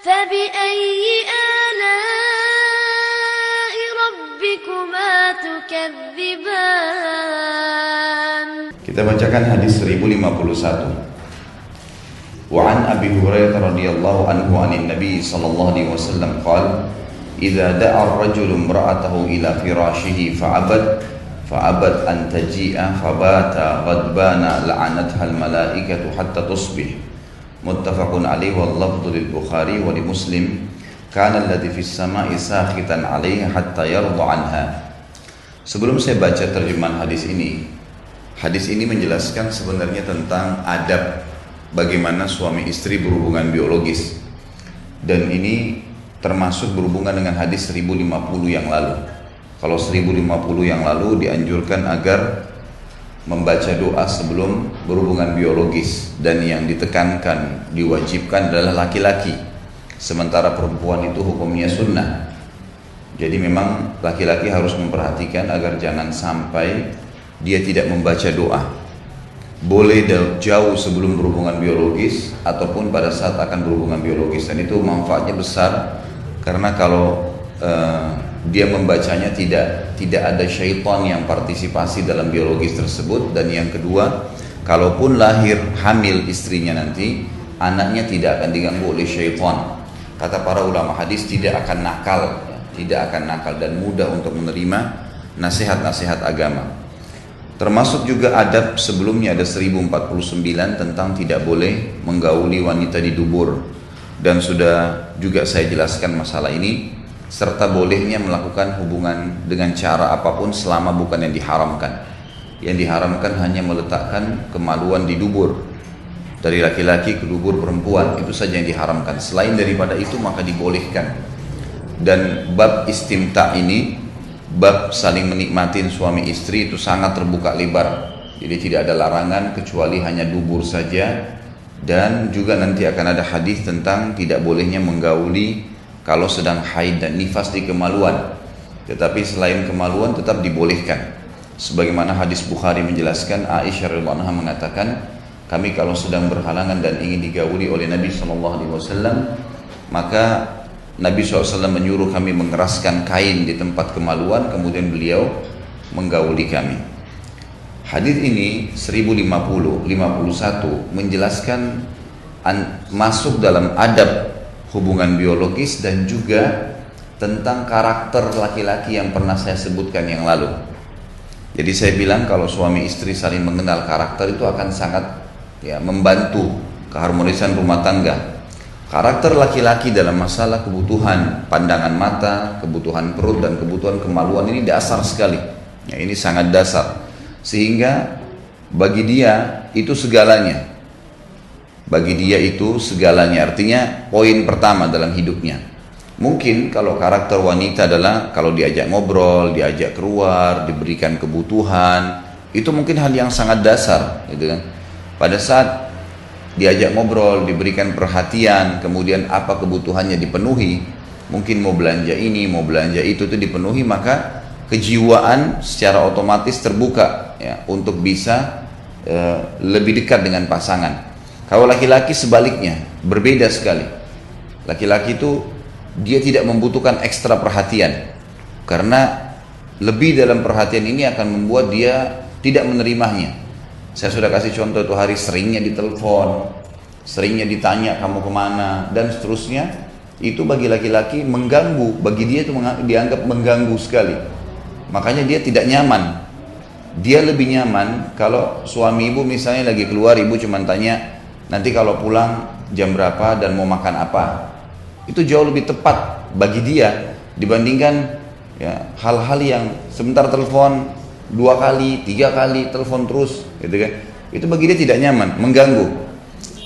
فبأي آلاء ربكما تكذبان. Kita bacakan hadis 1051. Wa an Abi Hurairah radhiyallahu anhu anin Nabi sallallahu alaihi wasallam qala idza da'a ar-rajulu imra'atahu ila firashihi fa'abad an taji'a fabata ghadbana la'anatha al-mala'ikatu hatta tusbih. Muttafaqun alaihi wal lafdhu lil Bukhari wa li Muslim kana alladhi fis sama'i sakhitan 'alaiha hatta yarda 'anha. Sebelum saya baca terjemahan hadis ini menjelaskan sebenarnya tentang adab bagaimana suami istri berhubungan biologis, dan ini termasuk berhubungan dengan hadis 1050 yang lalu. Kalau 1050 yang lalu dianjurkan agar membaca doa sebelum berhubungan biologis, dan yang ditekankan, diwajibkan adalah laki-laki, sementara perempuan itu hukumnya sunnah. Jadi memang laki-laki harus memperhatikan agar jangan sampai dia tidak membaca doa. Boleh jauh sebelum berhubungan biologis ataupun pada saat akan berhubungan biologis, dan itu manfaatnya besar karena kalau dia membacanya tidak ada syaitan yang partisipasi dalam biologis tersebut. Dan yang kedua, kalaupun lahir hamil istrinya nanti, anaknya tidak akan diganggu oleh syaitan. Kata para ulama hadis, tidak akan nakal dan mudah untuk menerima nasihat-nasihat agama. Termasuk juga adab sebelumnya ada 1049 tentang tidak boleh menggauli wanita di dubur, dan sudah juga saya jelaskan masalah ini, serta bolehnya melakukan hubungan dengan cara apapun selama bukan yang diharamkan. Yang diharamkan hanya meletakkan kemaluan di dubur dari laki-laki ke dubur perempuan, itu saja yang diharamkan. Selain daripada itu maka dibolehkan. Dan bab istimta ini, bab saling menikmatin suami istri, itu sangat terbuka lebar. Jadi tidak ada larangan kecuali hanya dubur saja. Dan juga nanti akan ada hadis tentang tidak bolehnya menggauli kalau sedang haid dan nifas di kemaluan. Tetapi selain kemaluan tetap dibolehkan. Sebagaimana hadis Bukhari menjelaskan, Aisyah radhiyallahu anha mengatakan, kami kalau sedang berhalangan dan ingin digauli oleh Nabi SAW, maka Nabi SAW menyuruh kami mengeraskan kain di tempat kemaluan, kemudian beliau menggauli kami. Hadis ini 1051 menjelaskan masuk dalam adab hubungan biologis dan juga tentang karakter laki-laki yang pernah saya sebutkan yang lalu. Jadi saya bilang kalau suami istri saling mengenal karakter itu akan sangat membantu keharmonisan rumah tangga. Karakter laki-laki dalam masalah kebutuhan pandangan mata, kebutuhan perut, dan kebutuhan kemaluan ini dasar sekali. Ini sangat dasar. Sehingga bagi dia itu segalanya. Artinya poin pertama dalam hidupnya. Mungkin kalau karakter wanita adalah kalau diajak ngobrol, diajak keluar, diberikan kebutuhan, itu mungkin hal yang sangat dasar, gitu kan. Pada saat diajak ngobrol, diberikan perhatian, kemudian apa kebutuhannya dipenuhi, mungkin mau belanja ini, mau belanja itu dipenuhi, maka kejiwaan secara otomatis terbuka untuk bisa lebih dekat dengan pasangan. Kalau laki-laki sebaliknya, berbeda sekali. Laki-laki itu dia tidak membutuhkan ekstra perhatian, karena lebih dalam perhatian ini akan membuat dia tidak menerimanya. Saya sudah kasih contoh itu hari, seringnya ditelepon, seringnya ditanya kamu kemana, dan seterusnya. Itu bagi laki-laki mengganggu, bagi dia itu dianggap mengganggu sekali. Makanya dia tidak nyaman. Dia lebih nyaman kalau suami ibu misalnya lagi keluar, ibu cuma tanya, nanti kalau pulang jam berapa dan mau makan apa. Itu jauh lebih tepat bagi dia dibandingkan hal-hal yang sebentar telepon, 2 kali, 3 kali telepon terus, gitu kan. Itu bagi dia tidak nyaman, mengganggu.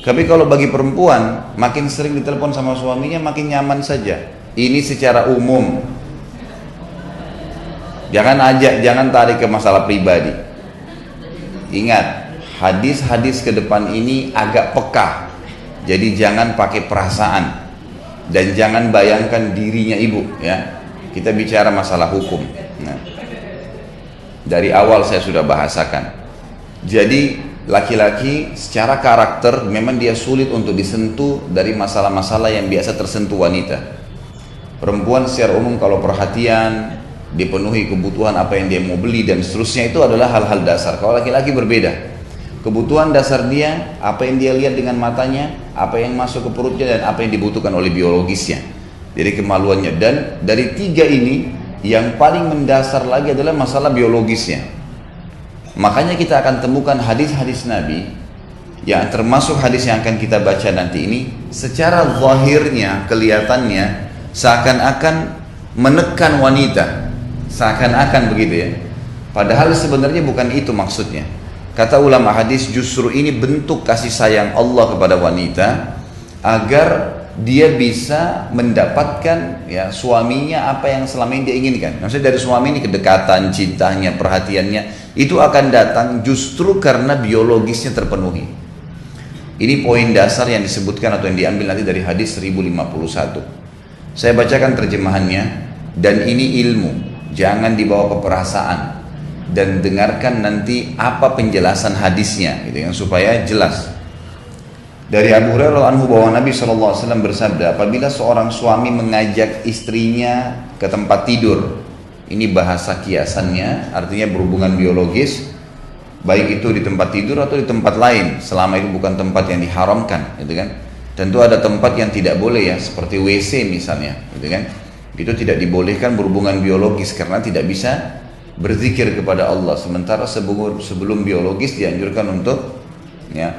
Tapi kalau bagi perempuan, makin sering ditelepon sama suaminya makin nyaman saja. Ini secara umum. Jangan tarik ke masalah pribadi. Ingat, hadis-hadis ke depan ini agak peka. Jadi jangan pakai perasaan dan jangan bayangkan dirinya ibu, ya. Kita bicara masalah hukum. Nah, dari awal saya sudah bahasakan. Jadi laki-laki secara karakter memang dia sulit untuk disentuh dari masalah-masalah yang biasa tersentuh wanita. Perempuan secara umum kalau perhatian, dipenuhi kebutuhan apa yang dia mau beli dan seterusnya, itu adalah hal-hal dasar. Kalau laki-laki berbeda. Kebutuhan dasar dia, apa yang dia lihat dengan matanya, apa yang masuk ke perutnya, dan apa yang dibutuhkan oleh biologisnya. Jadi kemaluannya. Dan dari tiga ini, yang paling mendasar lagi adalah masalah biologisnya. Makanya kita akan temukan hadis-hadis Nabi, yang termasuk hadis yang akan kita baca nanti ini, secara zahirnya, kelihatannya, seakan-akan menekan wanita. Seakan-akan begitu ya. Padahal sebenarnya bukan itu maksudnya. Kata ulama hadis, justru ini bentuk kasih sayang Allah kepada wanita agar dia bisa mendapatkan ya suaminya apa yang selama ini dia inginkan. Maksudnya dari suami ini kedekatan, cintanya, perhatiannya itu akan datang justru karena biologisnya terpenuhi. Ini poin dasar yang disebutkan atau yang diambil nanti dari hadis 1051. Saya bacakan terjemahannya, dan ini ilmu, jangan dibawa ke perasaan. Dan dengarkan nanti apa penjelasan hadisnya gitu, yang supaya jelas. Dari Abu Hurairah anhu bahwa Nabi SAW bersabda, apabila seorang suami mengajak istrinya ke tempat tidur, ini bahasa kiasannya, artinya berhubungan biologis, baik itu di tempat tidur atau di tempat lain, selama itu bukan tempat yang diharamkan, gitu kan? Tentu ada tempat yang tidak boleh ya, seperti WC misalnya, gitu kan? Itu tidak dibolehkan berhubungan biologis karena tidak bisa berzikir kepada Allah. Sementara sebelum biologis dianjurkan untuk ya,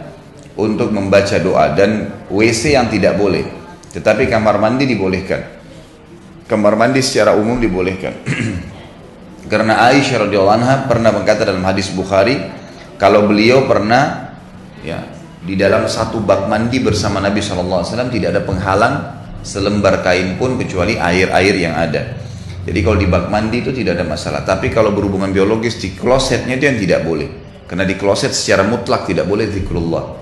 untuk membaca doa. Dan WC yang tidak boleh, tetapi kamar mandi dibolehkan. Kamar mandi secara umum dibolehkan. Karena Aisyah radhiyallahu anha pernah berkata dalam hadis Bukhari, kalau beliau pernah ya di dalam satu bak mandi bersama Nabi SAW, tidak ada penghalang selembar kain pun kecuali air-air yang ada. Jadi kalau di bak mandi itu tidak ada masalah. Tapi kalau berhubungan biologis di klosetnya itu yang tidak boleh. Karena di kloset secara mutlak tidak boleh zikrullah.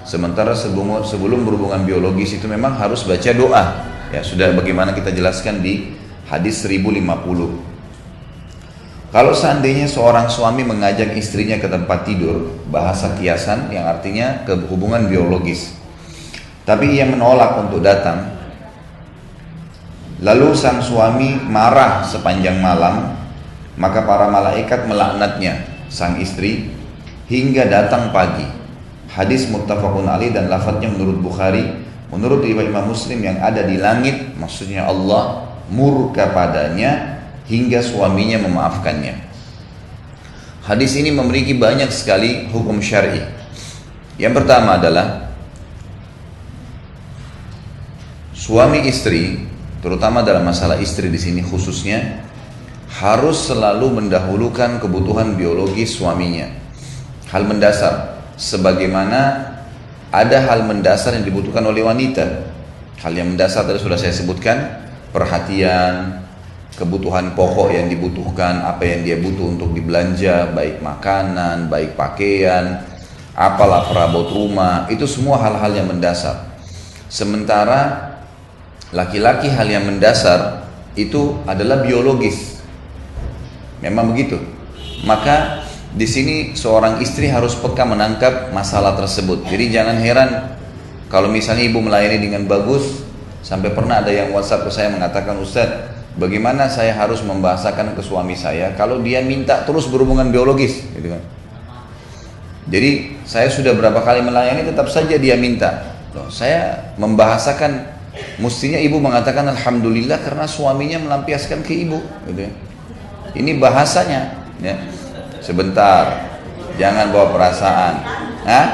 Sementara sebelum berhubungan biologis itu memang harus baca doa. Ya sudah bagaimana kita jelaskan di hadis 1050. Kalau seandainya seorang suami mengajak istrinya ke tempat tidur, bahasa kiasan yang artinya ke hubungan biologis, tapi ia menolak untuk datang, lalu sang suami marah sepanjang malam, maka para malaikat melaknatnya, sang istri, hingga datang pagi. Hadis muttafaqun alaih dan lafadznya menurut Bukhari, menurut riwayat Imam Muslim, yang ada di langit, maksudnya Allah murka padanya hingga suaminya memaafkannya. Hadis ini memiliki banyak sekali hukum syar'i. Yang pertama adalah suami istri, terutama dalam masalah istri di sini khususnya, harus selalu mendahulukan kebutuhan biologis suaminya. Hal mendasar, sebagaimana ada hal mendasar yang dibutuhkan oleh wanita. Hal yang mendasar tadi sudah saya sebutkan, perhatian, kebutuhan pokok yang dibutuhkan, apa yang dia butuh untuk dibelanja, baik makanan, baik pakaian, apalah perabot rumah, itu semua hal-hal yang mendasar. Sementara laki-laki hal yang mendasar itu adalah biologis, memang begitu. Maka di sini seorang istri harus peka menangkap masalah tersebut. Jadi jangan heran kalau misalnya ibu melayani dengan bagus, sampai pernah ada yang WhatsApp ke saya mengatakan, Ustaz, bagaimana saya harus membahasakan ke suami saya kalau dia minta terus berhubungan biologis, gitu kan? Jadi saya sudah berapa kali melayani tetap saja dia minta. Loh, saya membahasakan, mestinya ibu mengatakan alhamdulillah karena suaminya melampiaskan ke ibu, gitu ya. Ini bahasanya, ya. Sebentar, jangan bawa perasaan. Hah?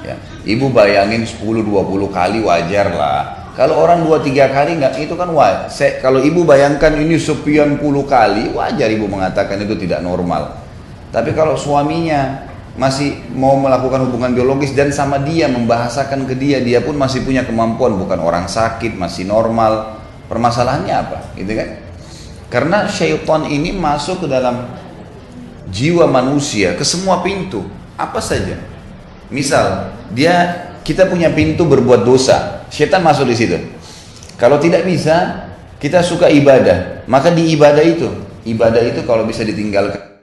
Ya, ibu bayangin 10-20 kali wajar lah. Kalau orang 2-3 kali enggak, itu kan wajar. Kalau ibu bayangkan ini sekian puluh kali, wajar ibu mengatakan itu tidak normal. Tapi kalau suaminya masih mau melakukan hubungan biologis dan sama dia membahasakan ke dia, dia pun masih punya kemampuan, bukan orang sakit, masih normal. Permasalahannya apa? Gitu kan? Karena syaitan ini masuk ke dalam jiwa manusia, ke semua pintu, apa saja. Misal, kita punya pintu berbuat dosa, syaitan masuk di situ. Kalau tidak bisa, kita suka ibadah, maka di ibadah itu Ibadah itu kalau bisa ditinggalkan